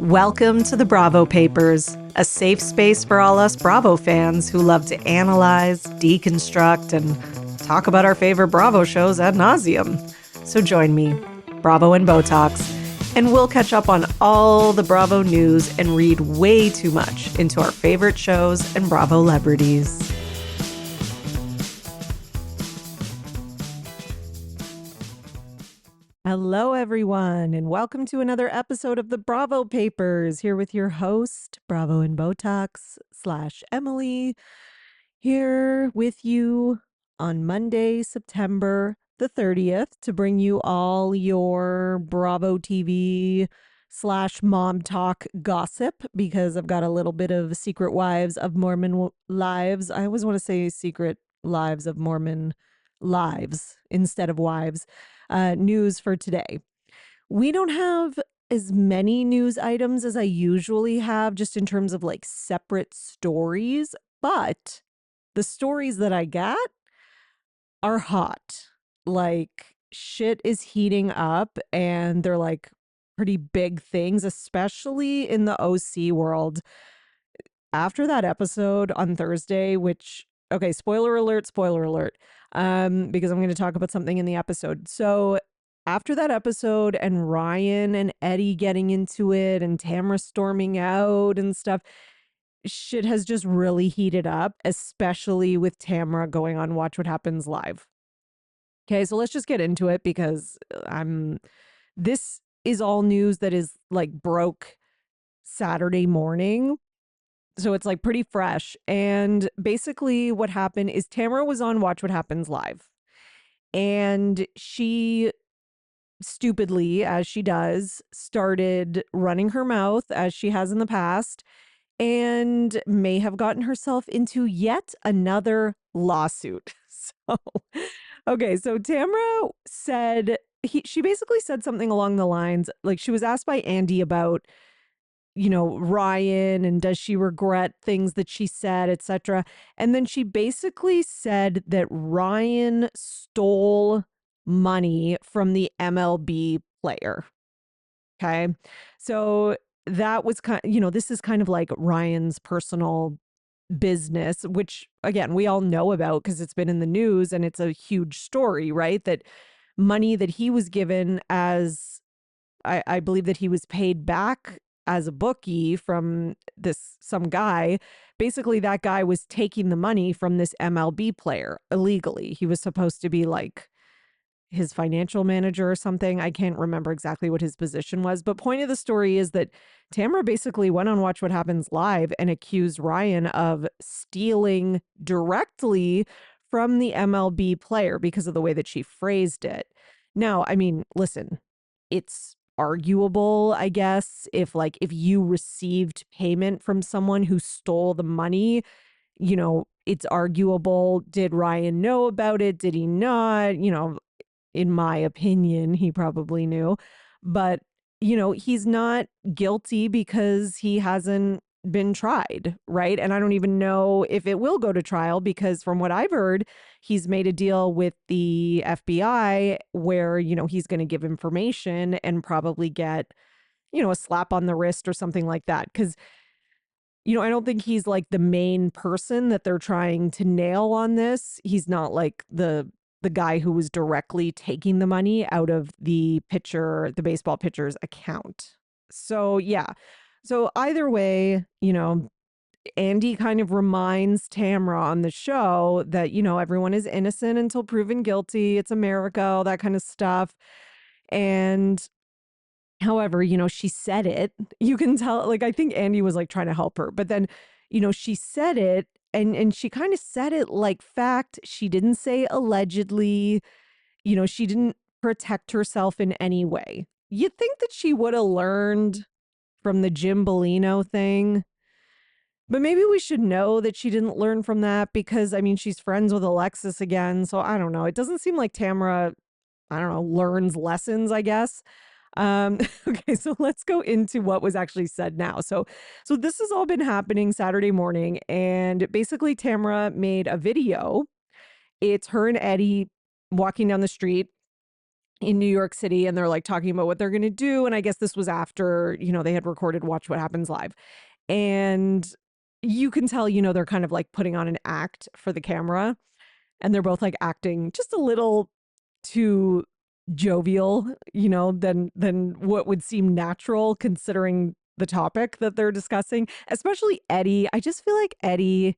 Welcome to the Bravo Papers, a safe space for all us Bravo fans who love to analyze, deconstruct, and talk about our favorite Bravo shows ad nauseum. So join me, Bravo and Botox, and we'll catch up on all the Bravo news and read way too much into our favorite shows and Bravo celebrities. Hello, everyone, and welcome to another episode of the Bravo Papers, here with your host, Bravo and Botox / Emily, here with you on Monday, September the 30th, to bring you all your Bravo TV / mom talk gossip, because I've got a little bit of Secret Wives of Mormon Lives. I always want to say Secret Lives of Mormon Lives instead of wives. News for today. We don't have as many news items as I usually have, just in terms of like separate stories, but the stories that I got are hot. Like, shit is heating up, and they're like pretty big things, especially in the OC world. After that episode on Thursday, which, okay, spoiler alert, because I'm going to talk about something in the episode. So after that episode and Ryan and Eddie getting into it and Tamra storming out and stuff, shit has just really heated up, especially with Tamra going on Watch What Happens Live. Okay, so let's just get into it, because this is all news that is like broke Saturday morning. So it's like pretty fresh. And basically what happened is Tamara was on Watch What Happens Live. And she stupidly, as she does, started running her mouth, as she has in the past, and may have gotten herself into yet another lawsuit. So, okay, so Tamara said, she basically said something along the lines, like, she was asked by Andy about, you know, Ryan, and does she regret things that she said, etc. And then she basically said that Ryan stole money from the MLB player. Okay. So that was this is kind of like Ryan's personal business, which again, we all know about because it's been in the news and it's a huge story, right? That money that he was given as, I believe that he was paid back as a bookie from some guy. Basically, that guy was taking the money from this MLB player illegally. He was supposed to be like his financial manager or something. I can't remember exactly what his position was, but point of the story is that Tamara basically went on Watch What Happens Live and accused Ryan of stealing directly from the MLB player because of the way that she phrased it. Now, I mean, listen, it's arguable, I guess, if you received payment from someone who stole the money, it's arguable. Did Ryan know about it? Did he not? In my opinion, he probably knew, but he's not guilty because he hasn't been tried, right? And I don't even know if it will go to trial, because from what I've heard, he's made a deal with the FBI where, he's going to give information and probably get, a slap on the wrist or something like that. Because, I don't think he's like the main person that they're trying to nail on this. He's not like the guy who was directly taking the money out of the baseball pitcher's account. So, yeah. So either way, Andy kind of reminds Tamra on the show that, everyone is innocent until proven guilty. It's America, all that kind of stuff. And however, she said it. You can tell, like, I think Andy was like trying to help her, but then, she said it, and she kind of said it like fact. She didn't say allegedly, she didn't protect herself in any way. You'd think that she would have learned from the Jim Bellino thing. But maybe we should know that she didn't learn from that, because, I mean, she's friends with Alexis again. So I don't know. It doesn't seem like Tamra, I don't know, learns lessons, I guess. Okay, so let's go into what was actually said now. So this has all been happening Saturday morning, and basically Tamra made a video. It's her and Eddie walking down the street. in New York City, and they're like talking about what they're going to do. And I guess this was after, they had recorded Watch What Happens Live. And you can tell, they're kind of like putting on an act for the camera. And they're both like acting just a little too jovial, than what would seem natural considering the topic that they're discussing, especially Eddie. I just feel like Eddie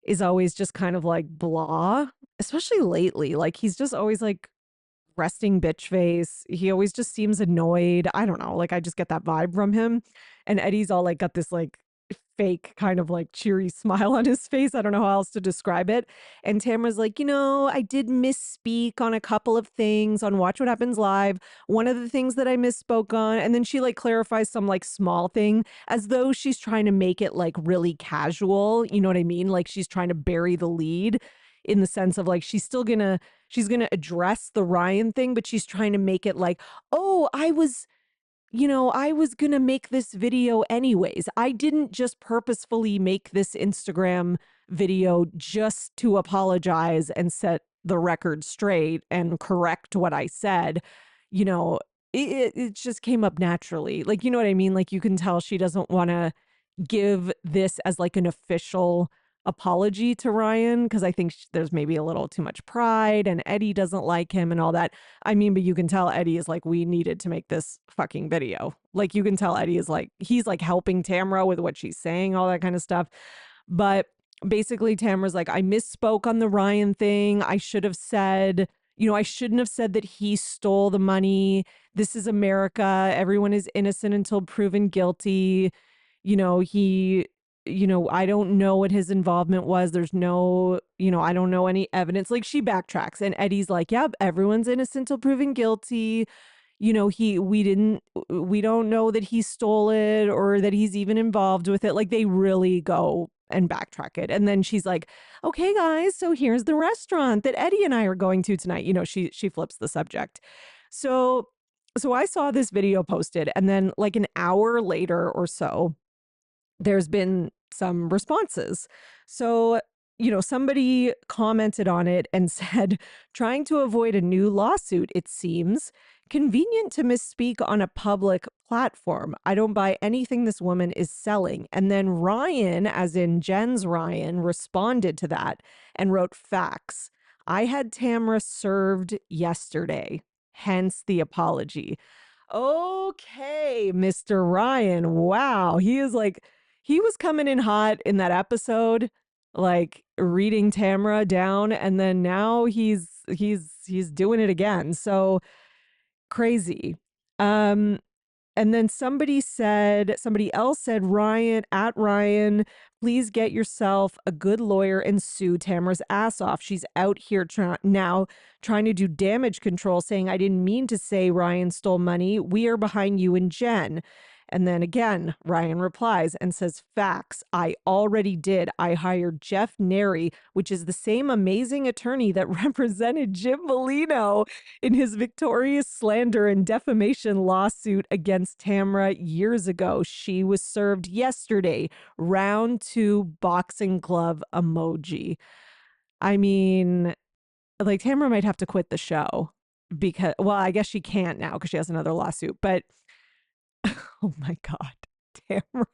is always just kind of like blah, especially lately. Like he's just always like resting bitch face. He always just seems annoyed. I don't know. Like I just get that vibe from him. And Eddie's all like got this like fake kind of like cheery smile on his face. I don't know how else to describe it. And Tamara's like, I did misspeak on a couple of things on Watch What Happens Live. One of the things that I misspoke on, and then she like clarifies some like small thing as though she's trying to make it like really casual. You know what I mean? Like she's trying to bury the lead in the sense of like she's gonna address the Ryan thing, but she's trying to make it like, oh, I was going to make this video anyways. I didn't just purposefully make this Instagram video just to apologize and set the record straight and correct what I said. It just came up naturally. Like, you know what I mean? Like, you can tell she doesn't want to give this as like an official apology to Ryan because I think there's maybe a little too much pride and Eddie doesn't like him and all that. I mean, but you can tell Eddie is like, we needed to make this fucking video. Like you can tell Eddie is like, he's like helping Tamara with what she's saying, all that kind of stuff. But basically Tamara's like, I misspoke on the Ryan thing. I should have said, I shouldn't have said that he stole the money. This is America. Everyone is innocent until proven guilty. He I don't know what his involvement was. There's no, I don't know any evidence. Like she backtracks and Eddie's like, yep, everyone's innocent till proven guilty. We don't know that he stole it or that he's even involved with it. Like they really go and backtrack it. And then she's like, okay, guys, so here's the restaurant that Eddie and I are going to tonight. She flips the subject. So I saw this video posted and then like an hour later or so, there's been some responses. So, somebody commented on it and said, trying to avoid a new lawsuit, it seems convenient to misspeak on a public platform. I don't buy anything this woman is selling. And then Ryan, as in Jen's Ryan, responded to that and wrote facts. I had Tamara served yesterday, hence the apology. Okay, Mr. Ryan. Wow. He was coming in hot in that episode, like reading Tamara down, and then now he's doing it again. So crazy. And then somebody else said, Ryan, please get yourself a good lawyer and sue Tamara's ass off. She's out here now trying to do damage control, saying, I didn't mean to say Ryan stole money. We are behind you and Jen. And then again, Ryan replies and says, facts. I already did. I hired Jeff Neri, which is the same amazing attorney that represented Jim Bellino in his victorious slander and defamation lawsuit against Tamara years ago. She was served yesterday. Round 2 boxing glove emoji. I mean, like Tamara might have to quit the show because, well, I guess she can't now because she has another lawsuit, but oh my God, Tamara.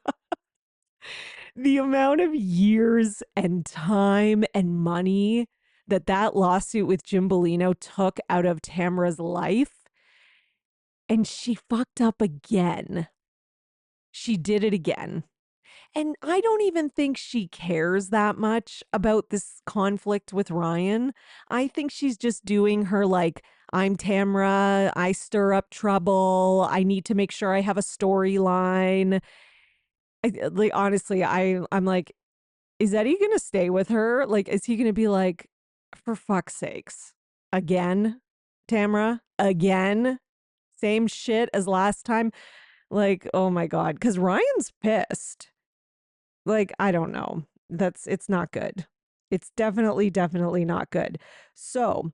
The amount of years and time and money that lawsuit with Jim Bellino took out of Tamara's life. And she fucked up again. She did it again. And I don't even think she cares that much about this conflict with Ryan. I think she's just doing her like, I'm Tamara, I stir up trouble, I need to make sure I have a storyline. Like honestly, I'm like, is Eddie gonna stay with her? Like, is he gonna be like, for fuck's sakes, again, Tamara, again, same shit as last time? Like, oh my God, because Ryan's pissed. Like, I don't know. It's not good. It's definitely not good. So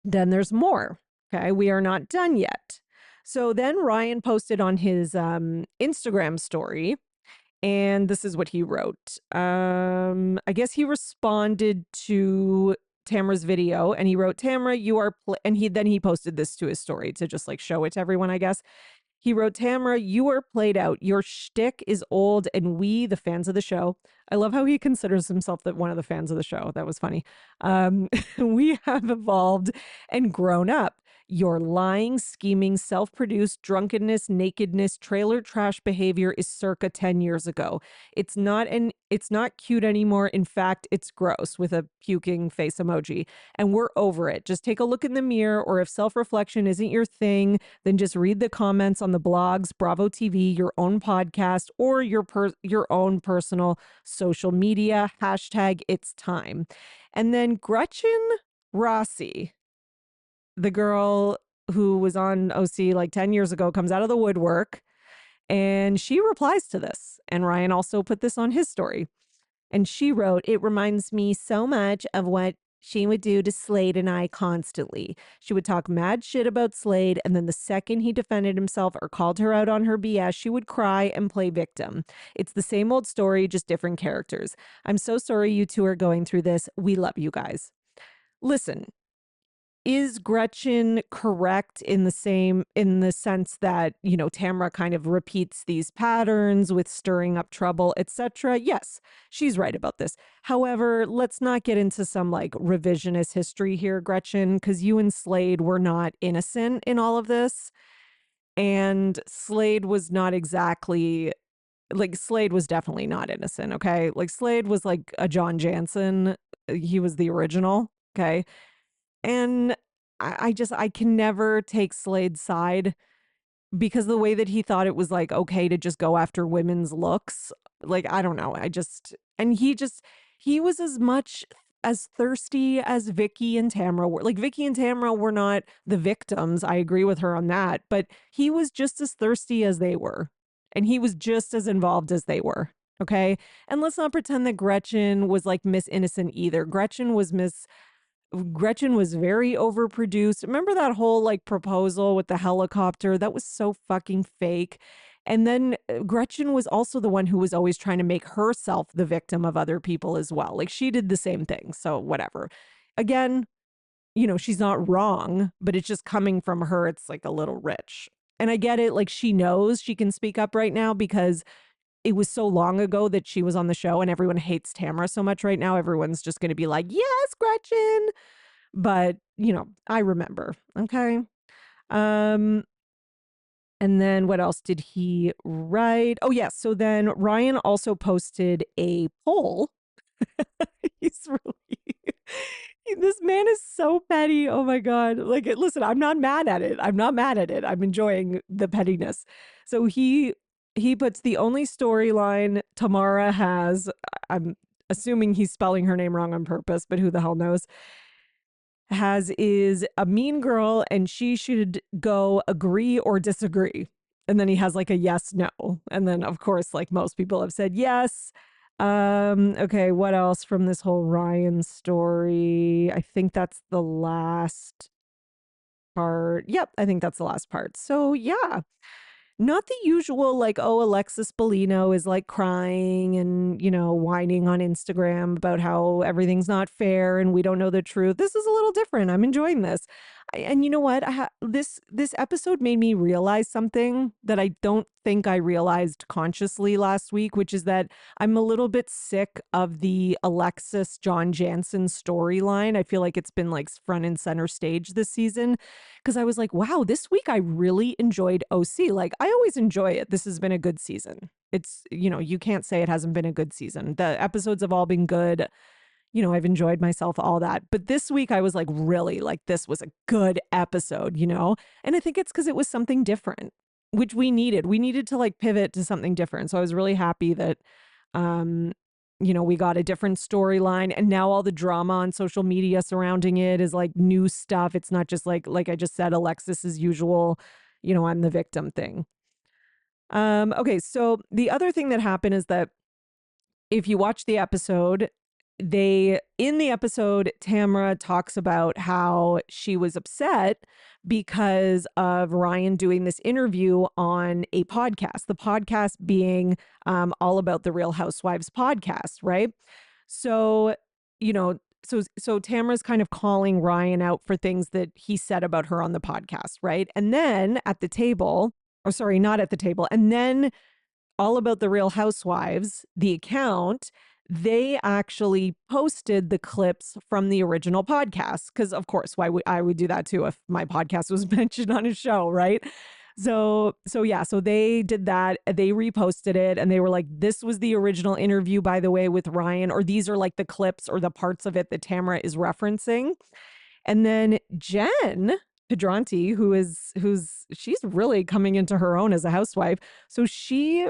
then there's more. Okay. We are not done yet. So then Ryan posted on his Instagram story, and this is what he wrote. I guess he responded to Tamara's video, and he wrote, Tamara, you are, and he posted this to his story to just like show it to everyone, I guess. He wrote, Tamara, you are played out. Your shtick is old, and we, the fans of the show, I love how he considers himself one of the fans of the show. That was funny. We have evolved and grown up. Your lying, scheming, self-produced drunkenness, nakedness, trailer trash behavior is circa 10 years ago. It's not cute anymore. In fact, it's gross, with a puking face emoji. And we're over it. Just take a look in the mirror, or if self-reflection isn't your thing, then just read the comments on the blogs, Bravo TV, your own podcast, or your own personal social media. Hashtag it's time. And then Gretchen Rossi, the girl who was on OC like 10 years ago, comes out of the woodwork, and she replies to this. And Ryan also put this on his story. And she wrote, it reminds me so much of what she would do to Slade and I constantly. She would talk mad shit about Slade, and then the second he defended himself or called her out on her BS, she would cry and play victim. It's the same old story, just different characters. I'm so sorry you two are going through this. We love you guys. Listen, is Gretchen correct in the sense that, you know, Tamara kind of repeats these patterns with stirring up trouble, etc.? Yes, she's right about this. However, let's not get into some like revisionist history here, Gretchen, because you and Slade were not innocent in all of this. And Slade was not exactly, like, Slade was definitely not innocent, okay? Like, Slade was like a John Jansen. He was the original, okay? And I can never take Slade's side, because the way that he thought it was like okay to just go after women's looks, like, I don't know. He was as much as thirsty as Vicky and Tamara were. Like, Vicky and Tamara were not the victims. I agree with her on that, but he was just as thirsty as they were. And he was just as involved as they were. Okay. And let's not pretend that Gretchen was like Miss Innocent either. Gretchen was very overproduced. Remember that whole like proposal with the helicopter? That was so fucking fake. And then Gretchen was also the one who was always trying to make herself the victim of other people as well. Like, she did the same thing. So whatever. Again, you know, she's not wrong, but it's just coming from her. It's like a little rich. And I get it. Like, she knows she can speak up right now because it was so long ago that she was on the show, and everyone hates Tamara so much right now. Everyone's just going to be like, yes, Gretchen. But, you know, I remember. Okay. And then what else did he write? Oh, yes. So then Ryan also posted a poll. He's really, this man is so petty. Oh my God. Like, listen, I'm not mad at it. I'm enjoying the pettiness. So he puts the only storyline Tamara has, I'm assuming he's spelling her name wrong on purpose, but who the hell knows, is a mean girl, and she should go agree or disagree. And then he has like a yes, no. And then, of course, like most people have said yes. Okay, what else from this whole Ryan story? I think that's the last part. Yep, I think that's the last part. So yeah, not the usual, like, oh, Alexis Bellino is like crying and, you know, whining on Instagram about how everything's not fair and we don't know the truth. This is a little different. I'm enjoying this. And you know what? This episode made me realize something that I don't think I realized consciously last week, which is that I'm a little bit sick of the Alexis John Jansen storyline. I feel like it's been like front and center stage this season, because I was like, wow, this week I really enjoyed OC. Like, I always enjoy it. This has been a good season. It's, you know, you can't say it hasn't been a good season. The episodes have all been good. You know, I've enjoyed myself, all that. But this week I was like, really, like, this was a good episode, you know? And I think it's because it was something different, which we needed. We needed to like pivot to something different. So I was really happy that, you know, we got a different storyline, and now all the drama on social media surrounding it is like new stuff. It's not just like I just said, Alexis's usual, you know, I'm the victim thing. Okay. So the other thing that happened is that if you watch the episode, in the episode, Tamara talks about how she was upset because of Ryan doing this interview on a podcast, the podcast being all about the Real Housewives podcast, right? So, you know, so Tamara's kind of calling Ryan out for things that he said about her on the podcast, right? And then at the table, or sorry, not at the table, and then All About the Real Housewives, the account, they actually posted the clips from the original podcast. Because, of course, why would I would do that too if my podcast was mentioned on a show, right? So they did that. They reposted it and they were like, this was the original interview, by the way, with Ryan, or these are like the clips or the parts of it that Tamara is referencing. And then Jen Pedranti, she's really coming into her own as a housewife. So she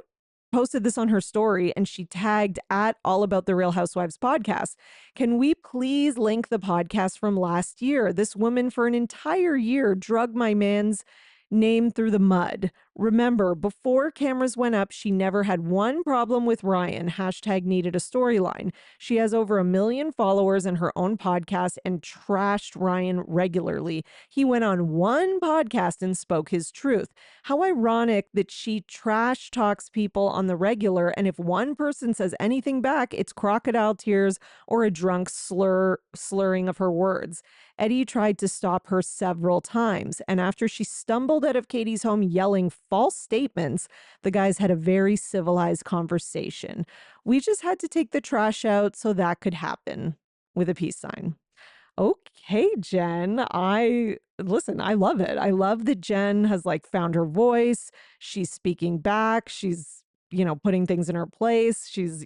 posted this on her story and she tagged at All About the Real Housewives podcast. Can we please link the podcast from last year? This woman for an entire year drug my man's name through the mud. Remember, before cameras went up, she never had one problem with Ryan. Hashtag needed a storyline. She has over 1 million followers in her own podcast and trashed Ryan regularly. He went on one podcast and spoke his truth. How ironic that she trash talks people on the regular, and if one person says anything back, it's crocodile tears or a drunk slurring of her words. Eddie tried to stop her several times, and after she stumbled out of Katie's home yelling false statements, the guys had a very civilized conversation. We just had to take the trash out so that could happen, with a peace sign. Okay, Jen, I love it. I love that Jen has like found her voice. She's speaking back. She's, putting things in her place. She's,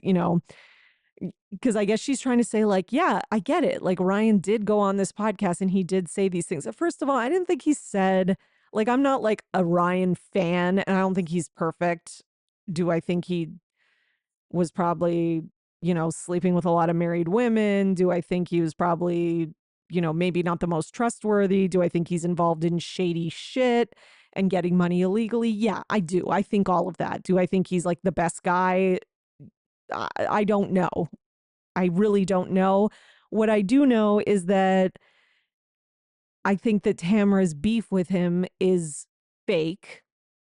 because I guess she's trying to say like, yeah, I get it. Like Ryan did go on this podcast and he did say these things. First of all, I didn't think he said, like, I'm not like a Ryan fan and I don't think he's perfect. Do I think he was probably, sleeping with a lot of married women? Do I think he was probably, maybe not the most trustworthy? Do I think he's involved in shady shit and getting money illegally? Yeah, I do. I think all of that. Do I think he's like the best guy? I don't know. I really don't know. What I do know is that I think that Tamara's beef with him is fake,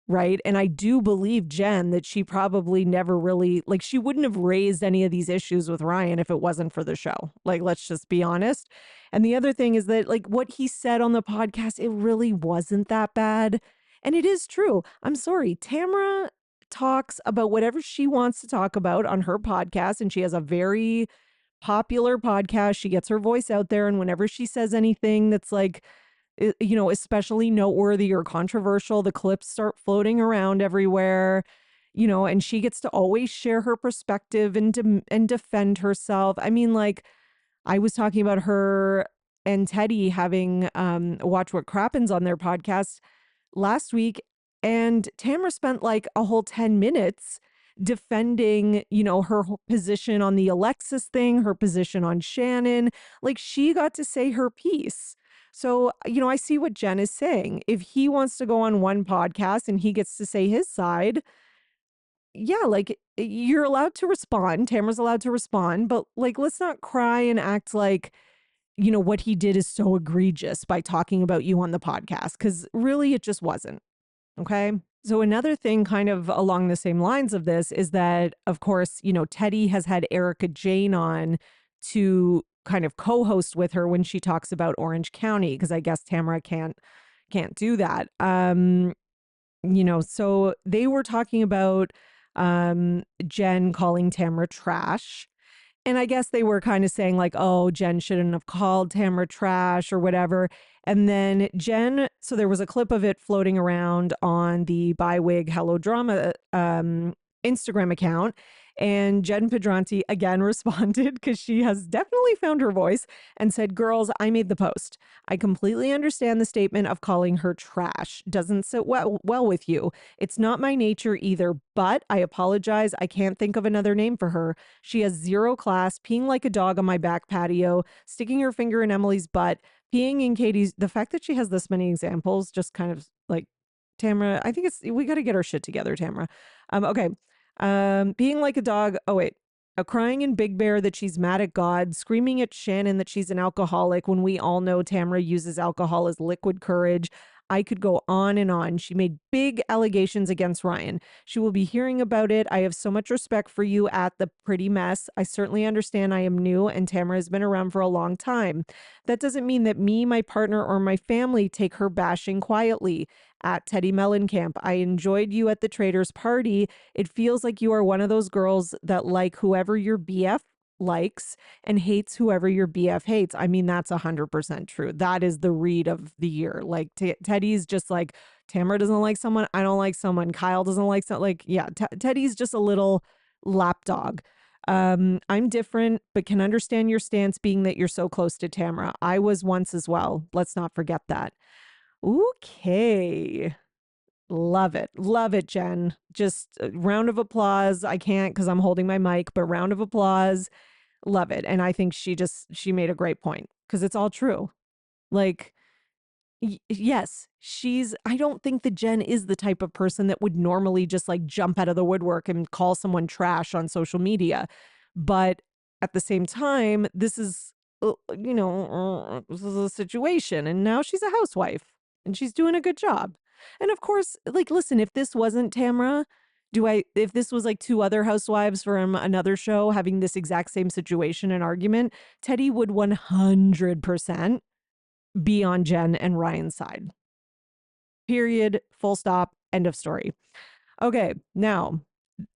right? And I do believe Jen that she probably never really, like, she wouldn't have raised any of these issues with Ryan if it wasn't for the show. Like, let's just be honest. And the other thing is that, like, what he said on the podcast, it really wasn't that bad. And it is true. I'm sorry. Tamara talks about whatever she wants to talk about on her podcast, and she has a very popular podcast. She gets her voice out there, and whenever she says anything that's like, especially noteworthy or controversial, the clips start floating around everywhere, and she gets to always share her perspective and defend herself. I mean, like, I was talking about her and Teddy having Watch What Crappens on their podcast last week, and Tamara spent like a whole 10 minutes defending, her position on the Alexis thing, her position on Shannon. Like, she got to say her piece. So, I see what Jen is saying. If he wants to go on one podcast and he gets to say his side, yeah, like, you're allowed to respond. Tamara's allowed to respond, but like, let's not cry and act like, what he did is so egregious by talking about you on the podcast, because really it just wasn't. Okay. So another thing kind of along the same lines of this is that, of course, Teddy has had Erica Jane on to kind of co-host with her when she talks about Orange County, because I guess Tamara can't do that. So they were talking about Jen calling Tamara trash. And I guess they were kind of saying like, oh, Jen shouldn't have called Tamara trash or whatever. And then Jen, so there was a clip of it floating around on the Bywig Hello Drama Instagram account. And Jen Pedranti again responded, because she has definitely found her voice, and said, girls, I made the post. I completely understand the statement of calling her trash. Doesn't sit well with you. It's not my nature either, but I apologize. I can't think of another name for her. She has zero class, peeing like a dog on my back patio, sticking her finger in Emily's butt, peeing in Katie's. The fact that she has this many examples just kind of like, Tamara, I think we got to get our shit together, Tamara. Okay. Being like a dog. Oh, wait. Crying in Big Bear that she's mad at God, screaming at Shannon that she's an alcoholic when we all know Tamara uses alcohol as liquid courage. I could go on and on. She made big allegations against Ryan. She will be hearing about it. I have so much respect for you at the pretty mess. I certainly understand I am new and Tamara has been around for a long time. That doesn't mean that me, my partner, or my family take her bashing quietly. At Teddy Mellencamp, I enjoyed you at the Traders Party. It feels like you are one of those girls that like whoever your BF likes and hates whoever your BF hates. I mean, that's 100% true. That is the read of the year. Like Teddy's just like, Tamara doesn't like someone. I don't like someone. Kyle doesn't like someone. Like, yeah, Teddy's just a little lapdog. I'm different, but can understand your stance being that you're so close to Tamara. I was once as well. Let's not forget that. Okay. Love it. Love it, Jen. Just a round of applause. I can't because I'm holding my mic, but round of applause. Love it. And I think she made a great point because it's all true. Like, yes, I don't think that Jen is the type of person that would normally just like jump out of the woodwork and call someone trash on social media. But at the same time, this is, this is a situation. And now she's a housewife and she's doing a good job. And of course, like, listen, if this wasn't Tamra, if this was like two other housewives from another show having this exact same situation and argument, Teddy would 100% be on Jen and Ryan's side. Period. Full stop. End of story. Okay, now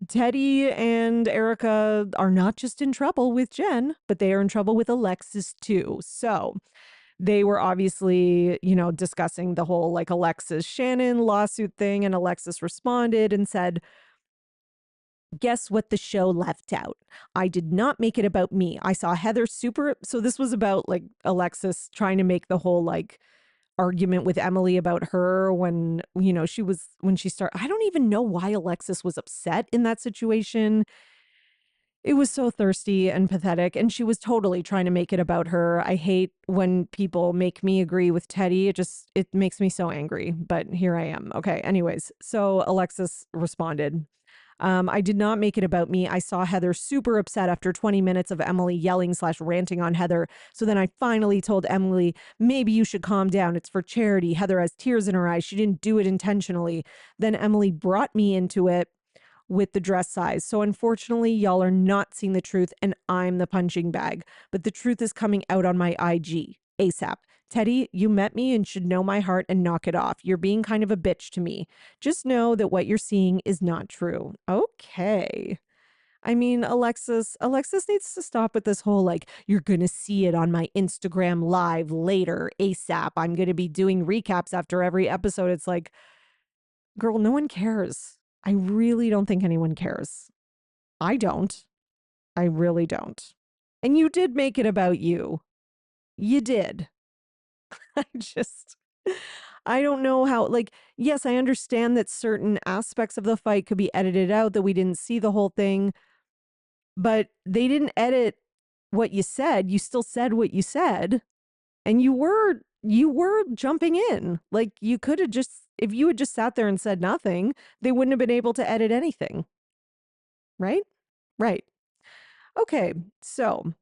Teddy and Erica are not just in trouble with Jen, but they are in trouble with Alexis too. So they were obviously, discussing the whole like Alexis Shannon lawsuit thing, and Alexis responded and said, guess what the show left out? I did not make it about me. I saw Heather so this was about like Alexis trying to make the whole like argument with Emily about her when, when she started. I don't even know why Alexis was upset in that situation. It was so thirsty and pathetic, and she was totally trying to make it about her. I hate when people make me agree with Teddy. It makes me so angry, but here I am. Okay. Anyways, so Alexis responded. I did not make it about me. I saw Heather super upset after 20 minutes of Emily yelling/ranting on Heather. So then I finally told Emily, maybe you should calm down. It's for charity. Heather has tears in her eyes. She didn't do it intentionally. Then Emily brought me into it with the dress size. So unfortunately, y'all are not seeing the truth and I'm the punching bag. But the truth is coming out on my IG ASAP. Teddy, you met me and should know my heart and knock it off. You're being kind of a bitch to me. Just know that what you're seeing is not true. Okay. I mean, Alexis needs to stop with this whole like, you're going to see it on my Instagram live later, ASAP. I'm going to be doing recaps after every episode. It's like, girl, no one cares. I really don't think anyone cares. I don't. I really don't. And you did make it about you. You did. I don't know how, like, yes, I understand that certain aspects of the fight could be edited out, that we didn't see the whole thing, but they didn't edit what you said. You still said what you said, and you were jumping in. Like, you could have just, if you had just sat there and said nothing, they wouldn't have been able to edit anything. Right? Right. Okay. So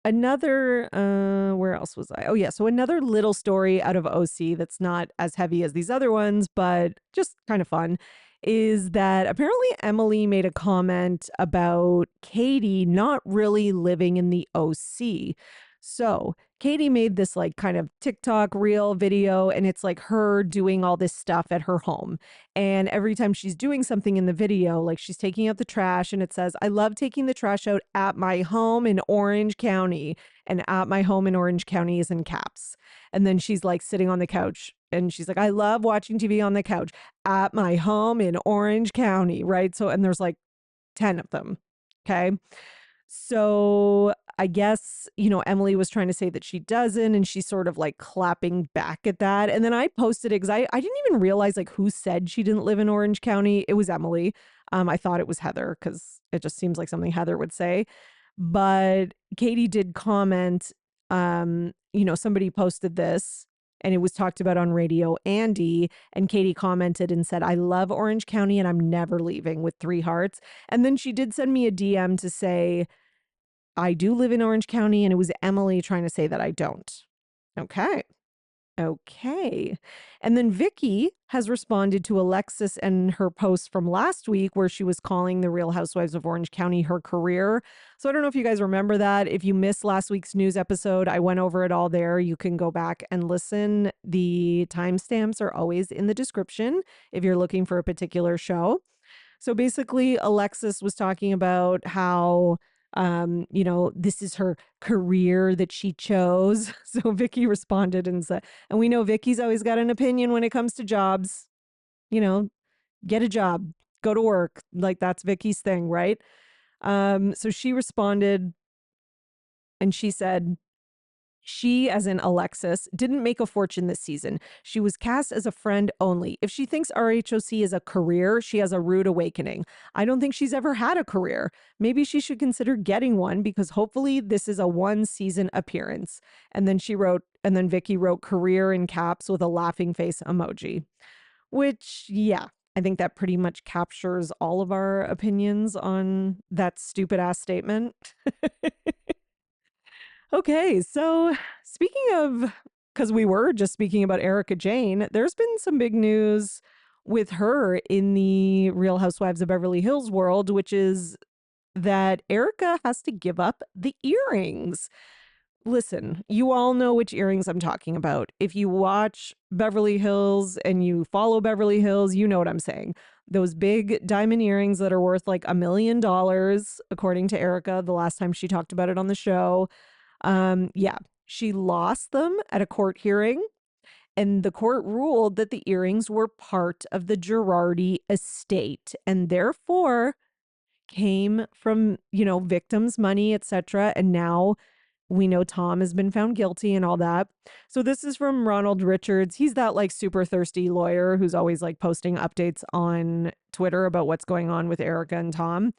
another, where else was I? Oh yeah. So another little story out of OC that's not as heavy as these other ones, but just kind of fun, is that apparently Emily made a comment about Katie not really living in the OC. So Katie made this like kind of TikTok reel video, and it's like her doing all this stuff at her home. And every time she's doing something in the video, like she's taking out the trash, and it says, I love taking the trash out at my home in Orange County. And at my home in Orange County is in caps. And then she's like sitting on the couch and she's like, I love watching TV on the couch at my home in Orange County. Right. So, and there's like 10 of them. Okay. So I guess, Emily was trying to say that she doesn't, and she's sort of like clapping back at that. And then I posted it because I didn't even realize like who said she didn't live in Orange County. It was Emily. I thought it was Heather because it just seems like something Heather would say. But Katie did comment, somebody posted this and it was talked about on Radio Andy, and Katie commented and said, I love Orange County and I'm never leaving, with 3 hearts. And then she did send me a DM to say, I do live in Orange County, and it was Emily trying to say that I don't. Okay. Okay. And then Vicky has responded to Alexis and her post from last week where she was calling the Real Housewives of Orange County her career. So I don't know if you guys remember that. If you missed last week's news episode, I went over it all there. You can go back and listen. The timestamps are always in the description if you're looking for a particular show. So basically, Alexis was talking about how, this is her career that she chose. So Vicky responded and said, and we know Vicky's always got an opinion when it comes to jobs, you know, get a job, go to work. Like that's Vicky's thing, right? So she responded and she said, she, as in Alexis, didn't make a fortune this season. She was cast as a friend only. If she thinks RHOC is a career, she has a rude awakening. I don't think she's ever had a career. Maybe she should consider getting one because hopefully this is a one season appearance. And then Vicky wrote career in caps with a laughing face emoji, which, yeah, I think that pretty much captures all of our opinions on that stupid ass statement. Okay, so speaking of, because we were just speaking about Erica Jane, there's been some big news with her in the Real Housewives of Beverly Hills world, which is that Erica has to give up the earrings. Listen, you all know which earrings I'm talking about. If you watch Beverly Hills and you follow Beverly Hills, you know what I'm saying. Those big diamond earrings that are worth like $1 million, according to Erica, the last time she talked about it on the show. Yeah, she lost them at a court hearing, and the court ruled that the earrings were part of the Girardi estate and therefore came from, victims' money, etc. And now we know Tom has been found guilty and all that. So this is from Ronald Richards. He's that like super thirsty lawyer who's always like posting updates on Twitter about what's going on with Erica and Tom.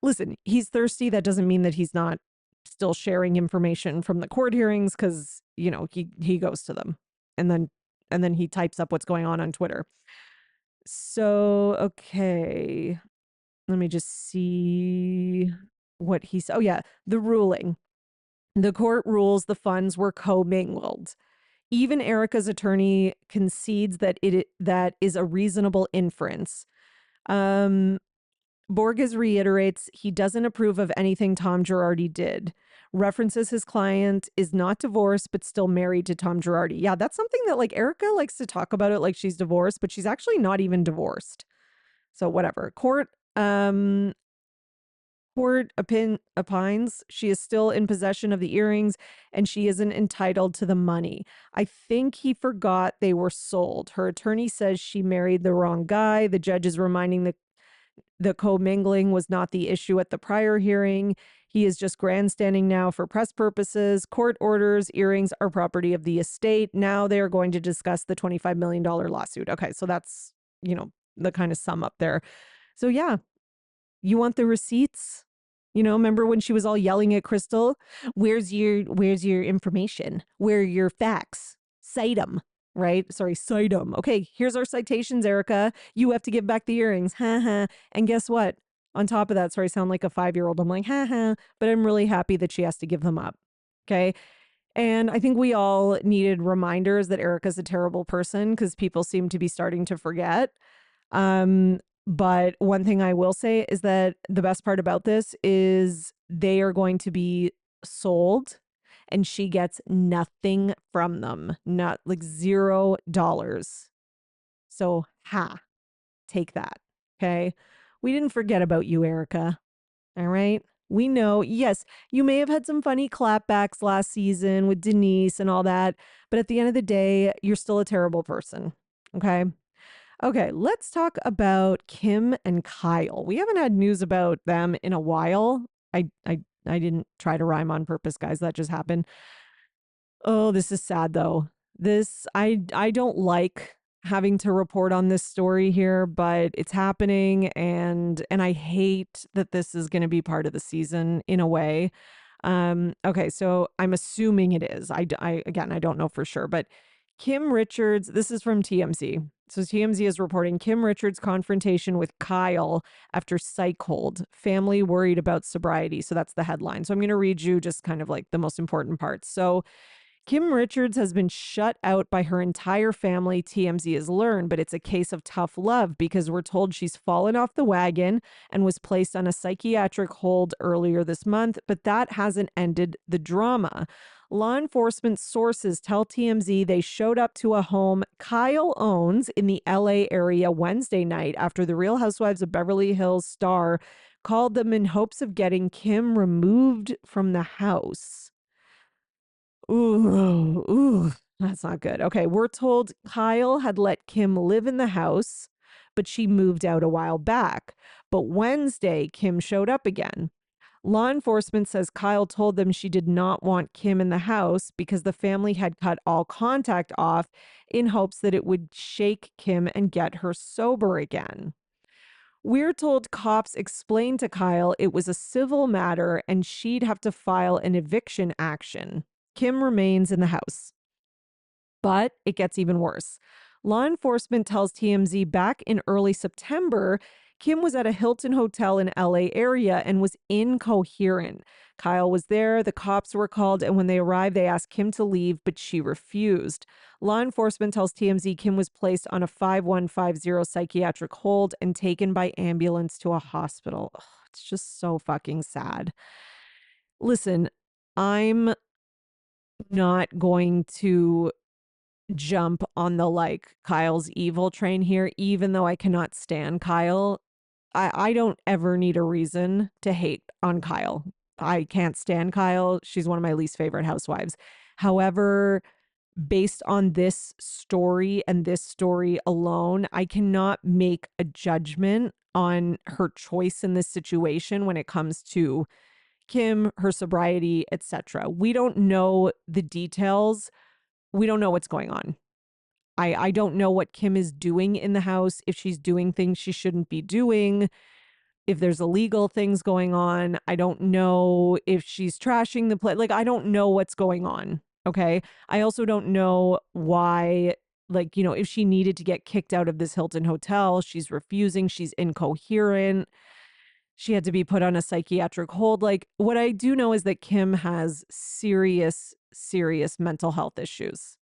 Listen, he's thirsty. That doesn't mean that he's not still sharing information from the court hearings because, he goes to them and then he types up what's going on Twitter. So, okay. Let me just see what he said. Oh, yeah. The ruling. The court rules the funds were commingled. Even Erica's attorney concedes that is a reasonable inference. Borges reiterates he doesn't approve of anything Tom Girardi did. References his client is not divorced but still married to Tom Girardi. Yeah, that's something that like Erica likes to talk about it like she's divorced, but she's actually not even divorced. So whatever. Court opines she is still in possession of the earrings and she isn't entitled to the money. I think he forgot they were sold. Her attorney says she married the wrong guy. The judge is reminding the commingling was not the issue at the prior hearing. He is just grandstanding now for press purposes. Court orders earrings are property of the estate. Now they are going to discuss the $25 million lawsuit. Okay, so that's, the kind of sum up there. So yeah, you want the receipts? Remember when she was all yelling at Crystal? Where's your information? Where are your facts? Cite them. Right? Sorry, cite them. Okay, here's our citations, Erica. You have to give back the earrings. Ha ha. And guess what? On top of that, sorry, I sound like a 5-year-old. I'm like, ha ha. But I'm really happy that she has to give them up. Okay. And I think we all needed reminders that Erica's a terrible person because people seem to be starting to forget. But one thing I will say is that the best part about this is they are going to be sold and she gets nothing from them, not like $0. So, take that. Okay. We didn't forget about you, Erica. All right. We know, yes, you may have had some funny clapbacks last season with Denise and all that, but at the end of the day, you're still a terrible person. Okay. Okay, let's talk about Kim and Kyle. We haven't had news about them in a while. I didn't try to rhyme on purpose, guys. That just happened. Oh, this is sad though. I don't like having to report on this story here, but it's happening and I hate that this is going to be part of the season in a way. Okay, so I'm assuming it is. Again, I don't know for sure, but Kim Richards, this is from TMZ. So TMZ is reporting Kim Richards' confrontation with Kyle after psych hold. Family worried about sobriety. So that's the headline. So I'm going to read you just kind of like the most important parts. So Kim Richards has been shut out by her entire family, TMZ has learned, but it's a case of tough love because we're told she's fallen off the wagon and was placed on a psychiatric hold earlier this month, but that hasn't ended the drama. Law enforcement sources tell TMZ they showed up to a home Kyle owns in the LA area Wednesday night after the Real Housewives of Beverly Hills star called them in hopes of getting Kim removed from the house. Ooh, that's not good. Okay, we're told Kyle had let Kim live in the house, but she moved out a while back. But Wednesday, Kim showed up again. Law enforcement says Kyle told them she did not want Kim in the house because the family had cut all contact off in hopes that it would shake Kim and get her sober again. We're told cops explained to Kyle it was a civil matter and she'd have to file an eviction action. Kim remains in the house. But it gets even worse. Law enforcement tells TMZ back in early September, Kim was at a Hilton hotel in LA area and was incoherent. Kyle was there, the cops were called, and when they arrived, they asked Kim to leave, but she refused. Law enforcement tells TMZ Kim was placed on a 5150 psychiatric hold and taken by ambulance to a hospital. Ugh, it's just so fucking sad. Listen, I'm not going to jump on the like Kyle's evil train here, even though I cannot stand Kyle. I don't ever need a reason to hate on Kyle. I can't stand Kyle. She's one of my least favorite housewives. However, based on this story and this story alone, I cannot make a judgment on her choice in this situation when it comes to Kim, her sobriety, etc. We don't know the details. We don't know what's going on. I don't know what Kim is doing in the house, if she's doing things she shouldn't be doing, if there's illegal things going on. I don't know if she's trashing the place. Like, I don't know what's going on. Okay. I also don't know why, like, you know, if she needed to get kicked out of this Hilton hotel, she's refusing, she's incoherent. She had to be put on a psychiatric hold. Like, what I do know is that Kim has serious, serious mental health issues.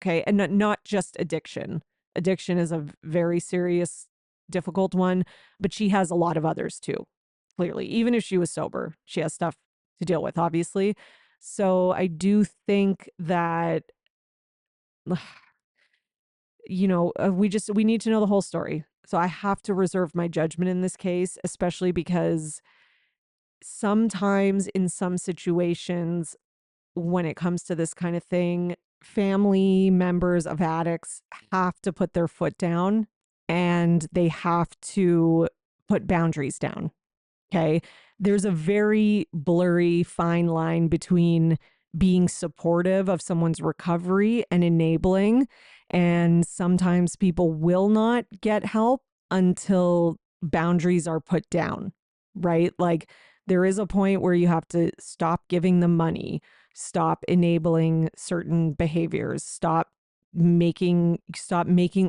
Okay. And not just addiction. Addiction is a very serious, difficult one, but she has a lot of others too. Clearly, even if she was sober, she has stuff to deal with, obviously. So I do think that, we need to know the whole story. So I have to reserve my judgment in this case, especially because sometimes in some situations, when it comes to this kind of thing, family members of addicts have to put their foot down and they have to put boundaries down. Okay. There's a very blurry fine line between being supportive of someone's recovery and enabling. And sometimes people will not get help until boundaries are put down, right? Like, there is a point where you have to stop giving them money, stop enabling certain behaviors, stop making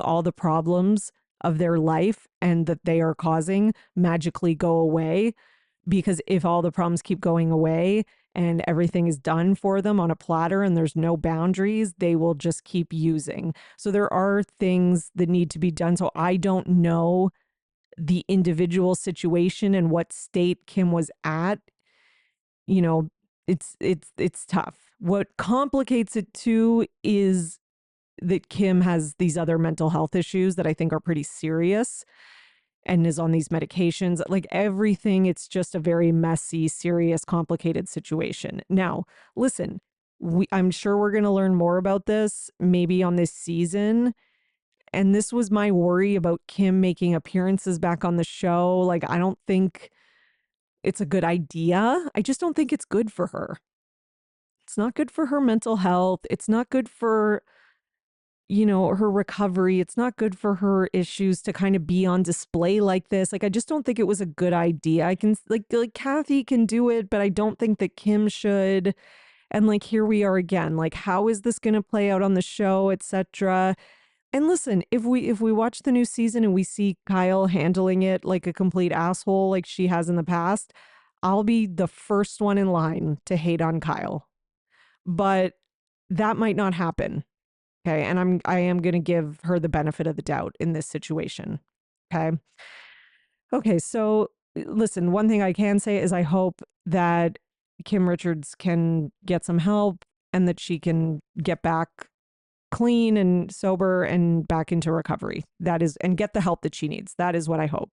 all the problems of their life and that they are causing magically go away. Because if all the problems keep going away and everything is done for them on a platter and there's no boundaries, they will just keep using. So there are things that need to be done. So I don't know the individual situation and what state Kim was at. You know, it's tough. What complicates it too is that Kim has these other mental health issues that I think are pretty serious and is on these medications. Like, everything, it's just a very messy, serious, complicated situation. Now, listen, I'm sure we're going to learn more about this maybe on this season. And this was my worry about Kim making appearances back on the show. Like, I don't think it's a good idea. I just don't think it's good for her. It's not good for her mental health. It's not good for, her recovery. It's not good for her issues to kind of be on display like this. Like, I just don't think it was a good idea. I can, like Kathy can do it, but I don't think that Kim should. And like, here we are again. Like, how is this going to play out on the show, etc.? And listen, if we watch the new season and we see Kyle handling it like a complete asshole like she has in the past, I'll be the first one in line to hate on Kyle. But that might not happen. Okay. And I am going to give her the benefit of the doubt in this situation. Okay. Okay. So listen, one thing I can say is I hope that Kim Richards can get some help and that she can get back clean and sober and back into recovery. That is, and get the help that she needs. That is what I hope.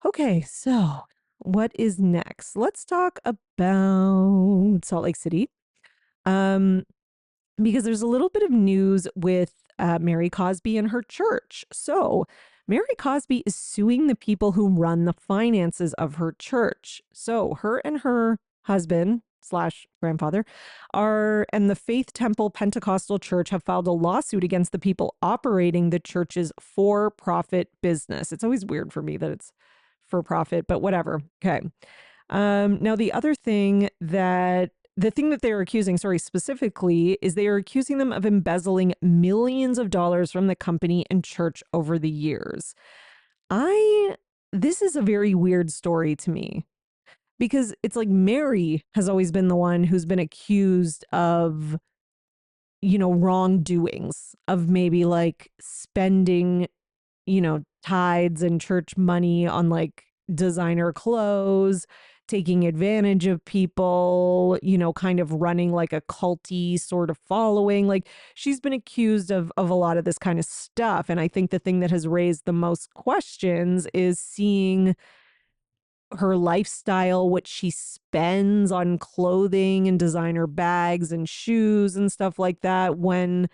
Okay. So what is next? Let's talk about Salt Lake City. Because there's a little bit of news with Mary Cosby and her church. So, Mary Cosby is suing the people who run the finances of her church. So, her and her husband slash grandfather and the Faith Temple Pentecostal Church have filed a lawsuit against the people operating the church's for-profit business. It's always weird for me that it's for profit, but whatever. Okay. Now, the thing that they're accusing, specifically, is they are accusing them of embezzling millions of dollars from the company and church over the years. This is a very weird story to me because it's like Mary has always been the one who's been accused of, wrongdoings, of maybe like spending, tithes and church money on like designer clothes, taking advantage of people, kind of running like a culty sort of following. Like she's been accused of a lot of this kind of stuff. And I think the thing that has raised the most questions is seeing her lifestyle, what she spends on clothing and designer bags and shoes and stuff like that, when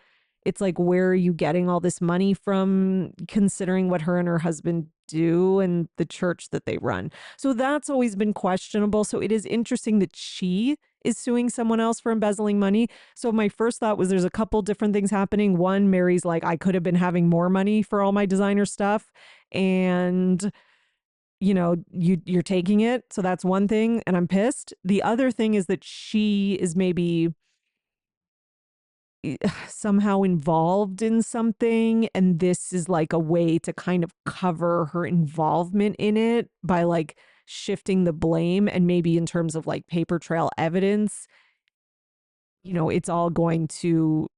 it's like, where are you getting all this money from, considering what her and her husband do and the church that they run? So that's always been questionable. So it is interesting that she is suing someone else for embezzling money. So my first thought was there's a couple different things happening. One, Mary's like, I could have been having more money for all my designer stuff, and you're taking it. So that's one thing, and I'm pissed. The other thing is that she is maybe somehow involved in something, and this is like a way to kind of cover her involvement in it by like shifting the blame, and maybe in terms of like paper trail evidence, it's all going to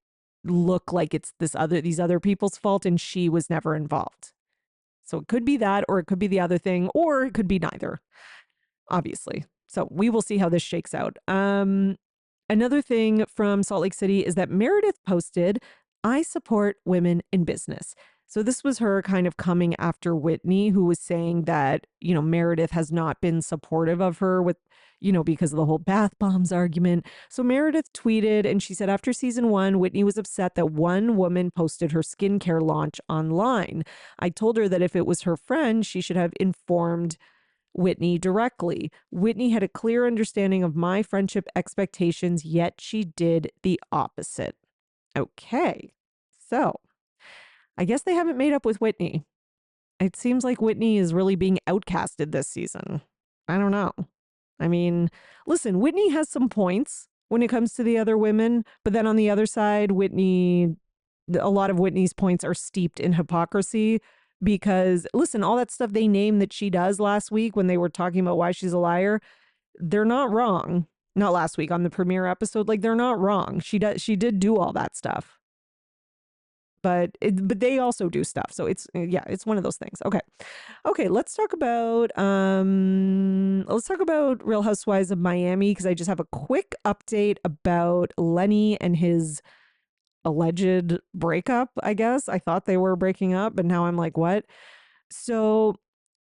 look like it's these other people's fault and she was never involved. So it could be that, or it could be the other thing, or it could be neither, obviously. So we will see how this shakes out. Another thing from Salt Lake City is that Meredith posted, "I support women in business." So this was her kind of coming after Whitney, who was saying that, Meredith has not been supportive of her with, because of the whole bath bombs argument. So Meredith tweeted and she said, after season 1, Whitney was upset that one woman posted her skincare launch online. I told her that if it was her friend, she should have informed Whitney directly. Whitney had a clear understanding of my friendship expectations, yet she did the opposite. Okay, so I guess they haven't made up with Whitney. It seems like Whitney is really being outcasted this season. I don't know. I mean, listen, Whitney has some points when it comes to the other women, but then on the other side, a lot of Whitney's points are steeped in hypocrisy because, listen, all that stuff they named that she does last week when they were talking about why she's a liar, they're not wrong. Not last week on the premiere episode, like they're not wrong. She did do all that stuff. But they also do stuff. So it's one of those things. Okay, let's talk about Real Housewives of Miami, because I just have a quick update about Lenny and his alleged breakup, I guess. I thought they were breaking up, but now I'm like, what? So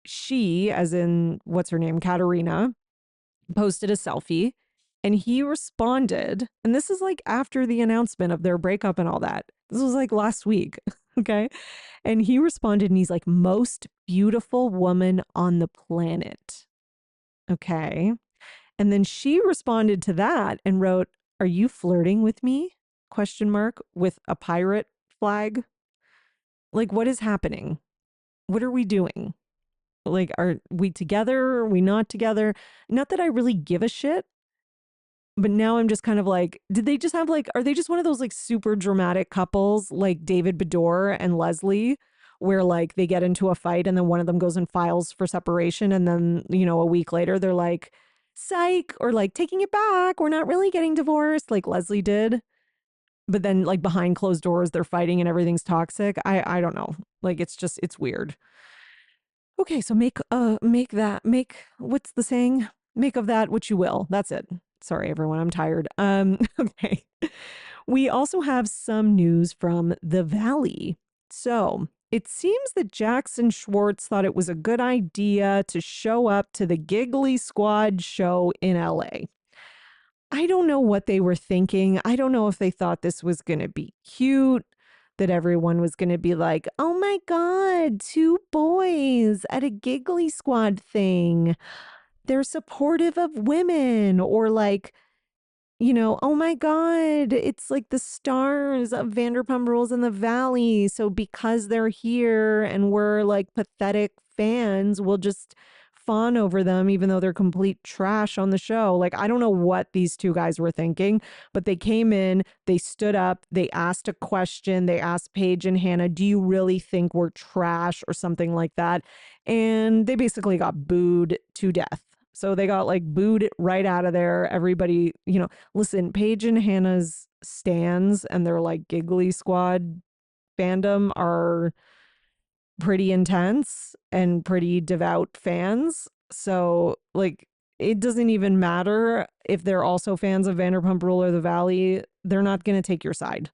she, as in what's her name, Katerina, posted a selfie. And he responded, and this is like after the announcement of their breakup and all that. This was like last week, okay? And he responded and he's like, most beautiful woman on the planet, okay? And then she responded to that and wrote, are you flirting with me? Question mark with a pirate flag. Like, what is happening? What are we doing? Like, are we together? Are we not together? Not that I really give a shit. But now I'm just kind of like, did they just have like, are they just one of those like super dramatic couples like David Beador and Leslie, where like they get into a fight and then one of them goes and files for separation, and then, a week later they're like, psych, or like taking it back, we're not really getting divorced, like Leslie did. but then like behind closed doors, they're fighting and everything's toxic. I don't know. Like it's weird. Okay, so make what's the saying? Make of that what you will. That's it. Sorry, everyone. I'm tired. Okay. We also have some news from the Valley. So it seems that Jackson Schwartz thought it was a good idea to show up to the Giggly Squad show in LA. I don't know what they were thinking. I don't know if they thought this was going to be cute, that everyone was going to be like, oh my God, two boys at a Giggly Squad thing. They're supportive of women, or like, oh my God, it's like the stars of Vanderpump Rules in the Valley. So because they're here and we're like pathetic fans, we'll just fawn over them, even though they're complete trash on the show. Like, I don't know what these two guys were thinking, but they came in, they stood up, they asked a question. They asked Paige and Hannah, do you really think we're trash or something like that? And they basically got booed to death. So they got like booed right out of there. Everybody, listen, Paige and Hannah's stans and their like Giggly Squad fandom are pretty intense and pretty devout fans. So like it doesn't even matter if they're also fans of Vanderpump Rule or the Valley. They're not going to take your side.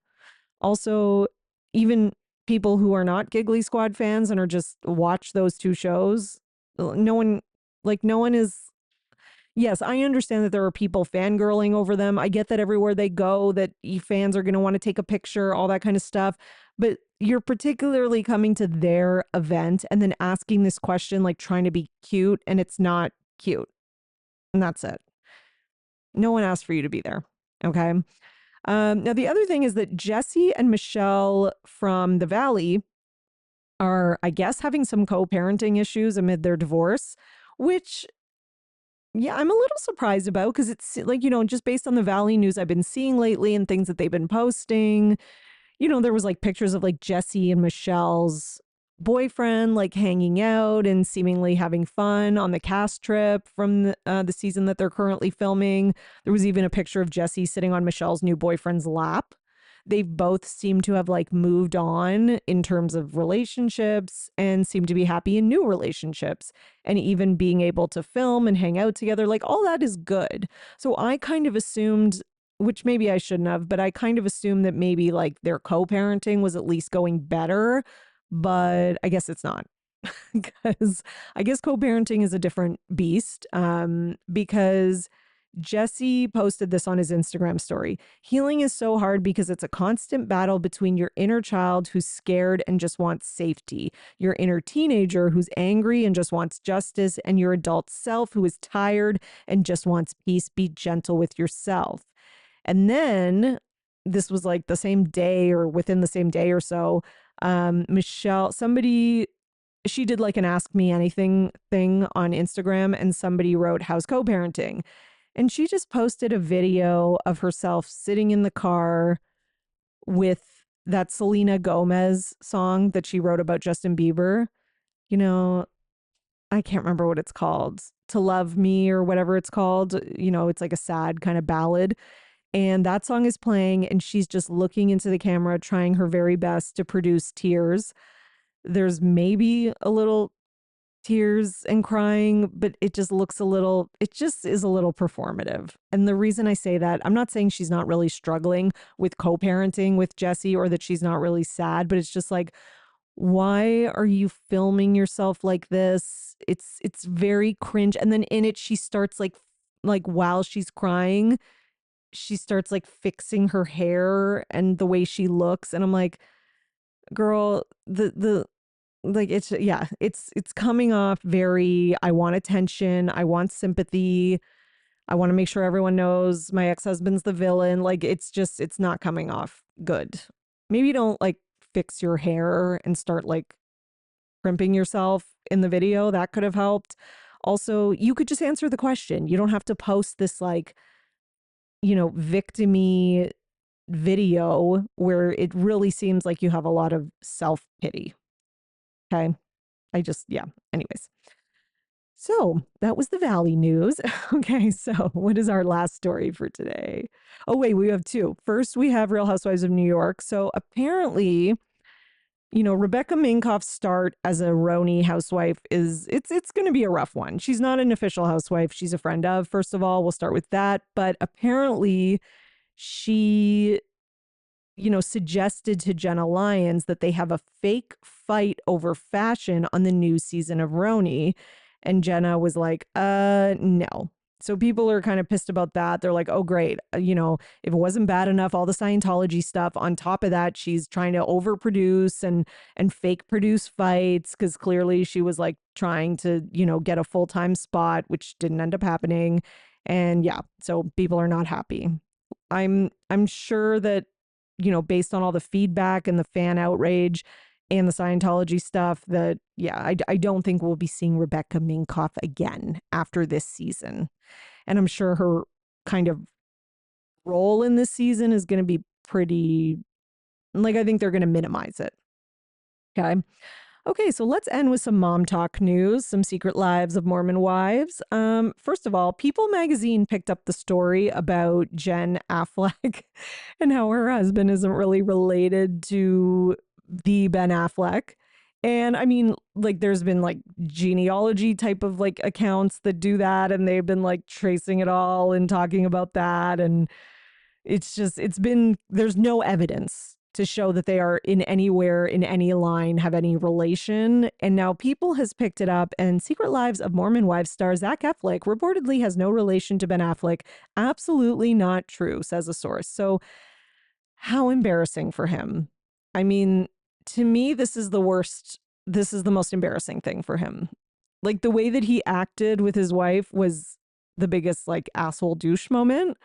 Also, even people who are not Giggly Squad fans and are just watch those two shows, no one is. Yes, I understand that there are people fangirling over them. I get that everywhere they go, that fans are going to want to take a picture, all that kind of stuff. But you're particularly coming to their event and then asking this question, like trying to be cute, and it's not cute. And that's it. No one asked for you to be there. Okay. Now, the other thing is that Jesse and Michelle from the Valley are, I guess, having some co-parenting issues amid their divorce, which, yeah, I'm a little surprised about, because it's like, just based on the Valley news I've been seeing lately and things that they've been posting, there was like pictures of like Jesse and Michelle's boyfriend like hanging out and seemingly having fun on the cast trip from the season that they're currently filming. There was even a picture of Jesse sitting on Michelle's new boyfriend's lap. They've both seemed to have like moved on in terms of relationships and seem to be happy in new relationships, and even being able to film and hang out together. Like, all that is good. So I kind of assumed, which maybe I shouldn't have, but I kind of assumed that maybe like their co-parenting was at least going better, but I guess it's not. Because I guess co-parenting is a different beast, because Jesse posted this on his Instagram story. Healing is so hard because it's a constant battle between your inner child who's scared and just wants safety, your inner teenager who's angry and just wants justice, and your adult self who is tired and just wants peace. Be gentle with yourself. And then this was like the same day or within the same day or so, Michelle, she did like an Ask Me Anything thing on Instagram, and somebody wrote, how's co-parenting? And she just posted a video of herself sitting in the car with that Selena Gomez song that she wrote about Justin Bieber. I can't remember what it's called. To Love Me or whatever it's called. It's like a sad kind of ballad. And that song is playing, and she's just looking into the camera, trying her very best to produce tears. There's maybe a little tears and crying, but it just is a little performative. And the reason I say that, I'm not saying she's not really struggling with co-parenting with Jesse, or that she's not really sad, but it's just like, why are you filming yourself like this? It's very cringe. And then in it, she starts like while she's crying, she starts like fixing her hair and the way she looks. And I'm like, girl, it's coming off very, I want attention, I want sympathy, I want to make sure everyone knows my ex-husband's the villain. Like, it's not coming off good. Maybe don't like fix your hair and start like crimping yourself in the video. That could have helped. Also, you could just answer the question. You don't have to post this like, victim-y video where it really seems like you have a lot of self-pity. Okay. Yeah. Anyways. So that was the Valley news. Okay, so what is our last story for today? Oh, wait, we have two. First, we have Real Housewives of New York. So apparently, Rebecca Minkoff's start as a RHONY housewife it's going to be a rough one. She's not an official housewife. She's a friend of, first of all. We'll start with that. But apparently, she suggested to Jenna Lyons that they have a fake fight over fashion on the new season of RHONY. And Jenna was like, no. So people are kind of pissed about that. They're like, oh, great. If it wasn't bad enough, all the Scientology stuff, on top of that, she's trying to overproduce and fake produce fights because clearly she was like trying to, get a full-time spot, which didn't end up happening. And yeah, so people are not happy. I'm sure that based on all the feedback and the fan outrage and the Scientology stuff, that, yeah, I don't think we'll be seeing Rebecca Minkoff again after this season. And I'm sure her kind of role in this season is going to be pretty, like, I think they're going to minimize it. Okay. Okay, so let's end with some mom talk news, some secret lives of Mormon wives. First of all, People magazine picked up the story about Jen Affleck and how her husband isn't really related to the Ben Affleck. And I mean, like, there's been like genealogy type of like accounts that do that, and they've been like tracing it all and talking about that. And there's no evidence to show that they are in anywhere in any line have any relation. And now People has picked it up, and Secret Lives of Mormon Wives star Zach Eflick reportedly has no relation to Ben Affleck. Absolutely not true, says a source. So how embarrassing for him. I mean, to me, this is the worst. This is the most embarrassing thing for him. Like, the way that he acted with his wife was the biggest like asshole douche moment.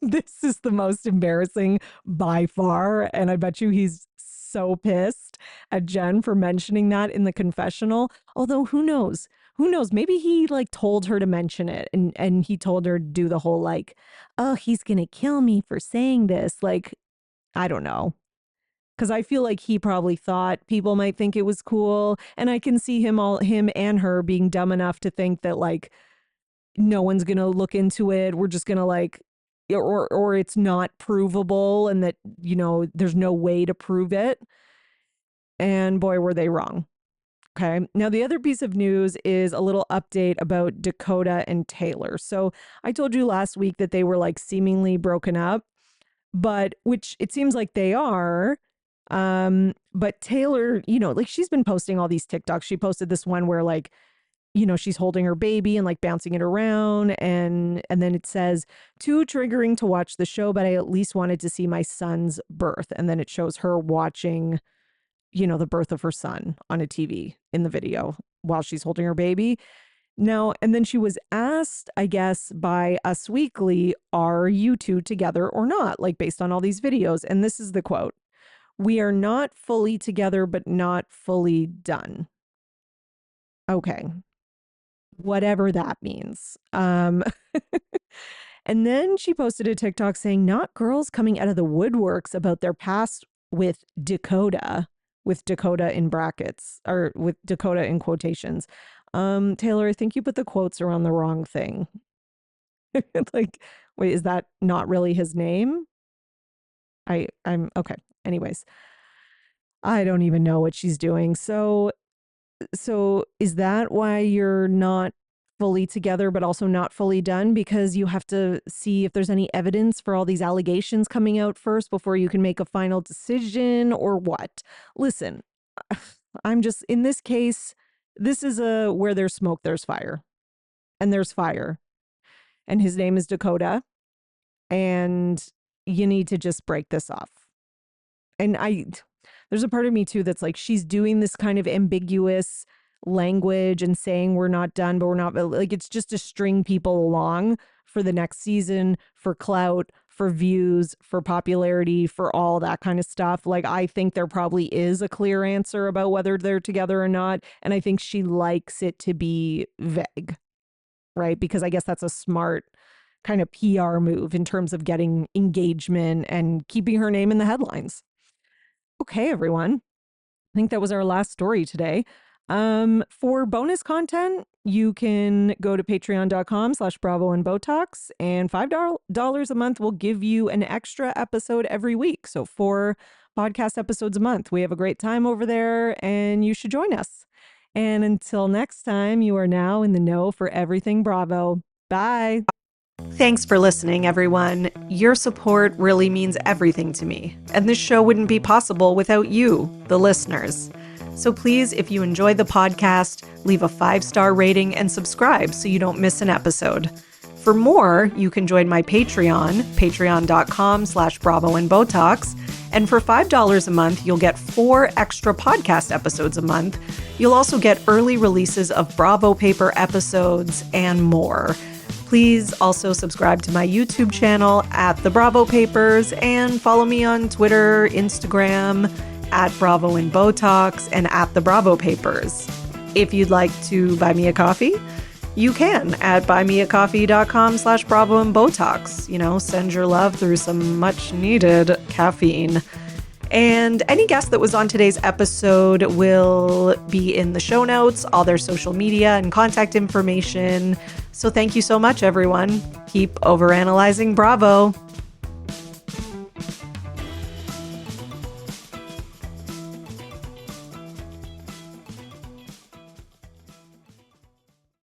This is the most embarrassing by far. And I bet you he's so pissed at Jen for mentioning that in the confessional. Although who knows? Who knows? Maybe he like told her to mention it, and he told her to do the whole like, oh, he's going to kill me for saying this. Like, I don't know. Because I feel like he probably thought people might think it was cool. And I can see him and her being dumb enough to think that like, no one's going to look into it. We're just going to like, or it's not provable, and that, there's no way to prove it. And boy, were they wrong. Okay. Now, the other piece of news is a little update about Dakota and Taylor. So I told you last week that they were like seemingly broken up, but which it seems like they are. But Taylor, like, she's been posting all these TikToks. She posted this one where like, she's holding her baby and like bouncing it around. And then it says, too triggering to watch the show, but I at least wanted to see my son's birth. And then it shows her watching, the birth of her son on a TV in the video while she's holding her baby. Now, and then she was asked, I guess, by Us Weekly, are you two together or not? Like, based on all these videos. And this is the quote: "We are not fully together, but not fully done." Okay. Whatever that means. And then she posted a TikTok saying, not girls coming out of the woodworks about their past with Dakota in brackets, or with Dakota in quotations. Taylor, I think you put the quotes around the wrong thing. Like, wait, is that not really his name? I'm okay. Anyways, I don't even know what she's doing. So is that why you're not fully together, but also not fully done? Because you have to see if there's any evidence for all these allegations coming out first before you can make a final decision, or what? Listen, I'm just, in this case, this is where there's smoke, there's fire. And there's fire. And his name is Dakota. And you need to just break this off. And there's a part of me too that's like, she's doing this kind of ambiguous language and saying we're not done, but we're not, like, it's just to string people along for the next season, for clout, for views, for popularity, for all that kind of stuff. Like, I think there probably is a clear answer about whether they're together or not. And I think she likes it to be vague, right? Because I guess that's a smart kind of PR move in terms of getting engagement and keeping her name in the headlines. Okay, everyone. I think that was our last story today. For bonus content, you can go to patreon.com/Bravo and Botox, and $5 a month will give you an extra episode every week. So 4 podcast episodes a month. We have a great time over there, and you should join us. And until next time, you are now in the know for everything Bravo. Bye. Thanks for listening, everyone. Your support really means everything to me, and this show wouldn't be possible without you, the listeners. So please, if you enjoy the podcast, leave a 5-star rating and subscribe so you don't miss an episode. For more, you can join my Patreon, patreon.com/Bravo and Botox. And for $5 a month, you'll get 4 extra podcast episodes a month. You'll also get early releases of Bravo Paper episodes and more. Please also subscribe to my YouTube channel at The Bravo Papers and follow me on Twitter, Instagram, at Bravo and Botox, and at The Bravo Papers. If you'd like to buy me a coffee, you can at buymeacoffee.com/Bravo and Botox. Send your love through some much needed caffeine. And any guest that was on today's episode will be in the show notes, all their social media and contact information. So thank you so much, everyone. Keep overanalyzing Bravo.